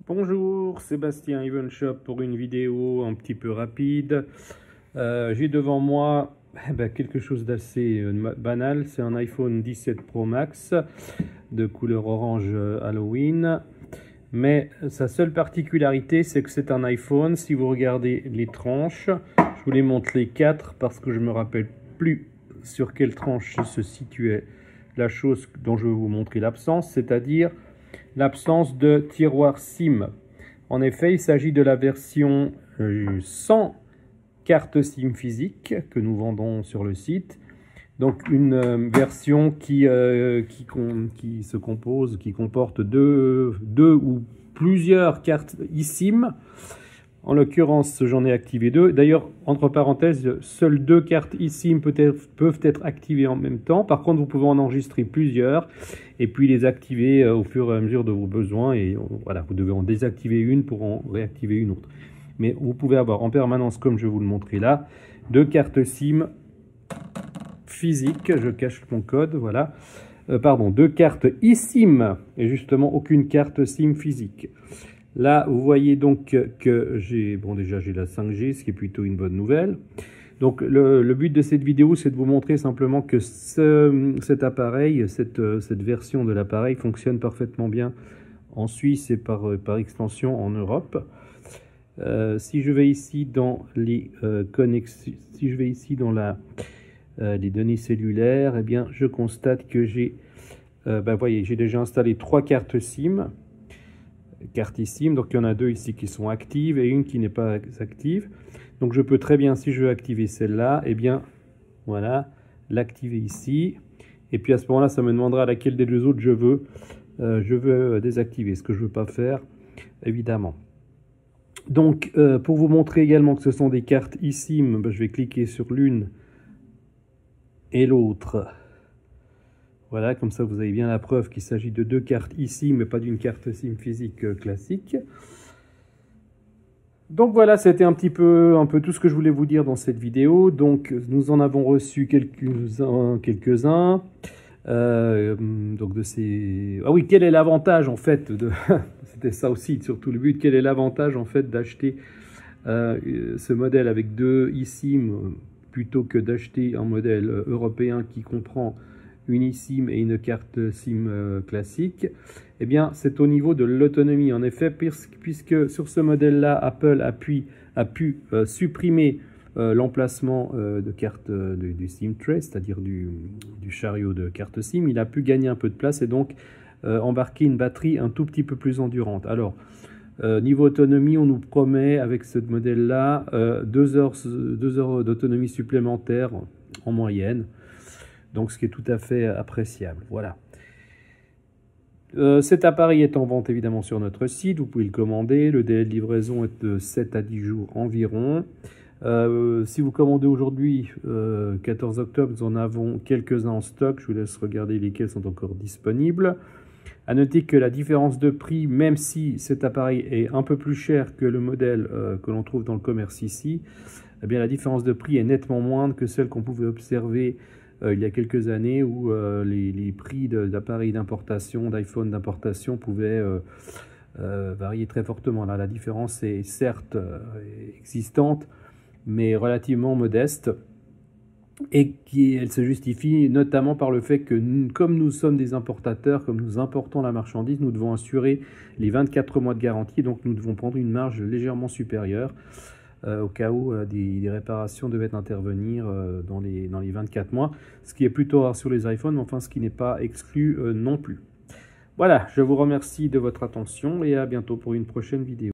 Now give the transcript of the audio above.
Bonjour, Sébastien Evenshop pour une vidéo un petit peu rapide. J'ai devant moi quelque chose d'assez banal. C'est un iPhone 17 Pro Max de couleur orange Halloween. Mais sa seule particularité, c'est que c'est un iPhone. Si vous regardez les tranches, je vous les montre les quatre parce que je me rappelle plus sur quelle tranche se situait la chose dont je vais vous montrer l'absence, c'est-à-dire l'absence de tiroir SIM. En effet, il s'agit de la version sans carte SIM physique que nous vendons sur le site. Donc une version qui se compose, qui comporte deux ou plusieurs cartes eSIM. En l'occurrence, j'en ai activé deux. D'ailleurs, entre parenthèses, seules deux cartes eSIM peuvent être activées en même temps. Par contre, vous pouvez en enregistrer plusieurs et puis les activer au fur et à mesure de vos besoins. Et voilà, vous devez en désactiver une pour en réactiver une autre. Mais vous pouvez avoir en permanence, comme je vais vous le montrer là, deux cartes SIM physiques. Je cache mon code, voilà. Deux cartes eSIM et justement aucune carte SIM physique. Là, vous voyez donc que j'ai, déjà j'ai la 5G, ce qui est plutôt une bonne nouvelle. Donc le but de cette vidéo, c'est de vous montrer simplement que cet appareil, cette version de l'appareil fonctionne parfaitement bien en Suisse et par extension en Europe. Si je vais ici dans les connexions, si je vais ici dans les données cellulaires, eh bien je constate que j'ai, voyez, j'ai déjà installé 3 cartes SIM. Carte eSIM, donc il y en a deux ici qui sont actives et une qui n'est pas active. Donc je peux très bien, si je veux activer celle-là, eh bien voilà, l'activer ici. Et puis à ce moment-là, ça me demandera laquelle des deux autres je veux désactiver, ce que je ne veux pas faire, évidemment. Donc pour vous montrer également que ce sont des cartes eSIM, je vais cliquer sur l'une et l'autre. Voilà, comme ça vous avez bien la preuve qu'il s'agit de deux cartes eSIM, mais pas d'une carte SIM physique classique. Donc voilà, c'était un peu tout ce que je voulais vous dire dans cette vidéo. Donc nous en avons reçu quelques-uns. Donc de ces... Ah oui, quel est l'avantage en fait de... C'était ça aussi, surtout le but. Quel est l'avantage en fait d'acheter ce modèle avec deux eSIM plutôt que d'acheter un modèle européen qui comprend une eSIM et une carte SIM classique? Eh bien, c'est au niveau de l'autonomie. En effet, puisque sur ce modèle-là, Apple a pu supprimer l'emplacement de carte du SIM tray, c'est-à-dire du chariot de carte SIM, il a pu gagner un peu de place et donc embarquer une batterie un tout petit peu plus endurante. Alors, niveau autonomie, on nous promet avec ce modèle-là 2 heures d'autonomie supplémentaire en moyenne. Donc ce qui est tout à fait appréciable. Voilà. Cet appareil est en vente évidemment sur notre site. Vous pouvez le commander. Le délai de livraison est de 7 à 10 jours environ. Si vous commandez aujourd'hui, 14 octobre, nous en avons quelques-uns en stock. Je vous laisse regarder lesquels sont encore disponibles. À noter que la différence de prix, même si cet appareil est un peu plus cher que le modèle que l'on trouve dans le commerce ici, eh bien la différence de prix est nettement moindre que celle qu'on pouvait observer il y a quelques années où les prix d'appareils d'importation, d'iPhone d'importation pouvaient varier très fortement. Là, la différence est certes existante, mais relativement modeste. Et elle se justifie notamment par le fait que comme nous sommes des importateurs, comme nous importons la marchandise, nous devons assurer les 24 mois de garantie, donc nous devons prendre une marge légèrement supérieure au cas où des réparations devaient intervenir dans les 24 mois, ce qui est plutôt rare sur les iPhones, mais enfin ce qui n'est pas exclu non plus. Voilà, je vous remercie de votre attention et à bientôt pour une prochaine vidéo.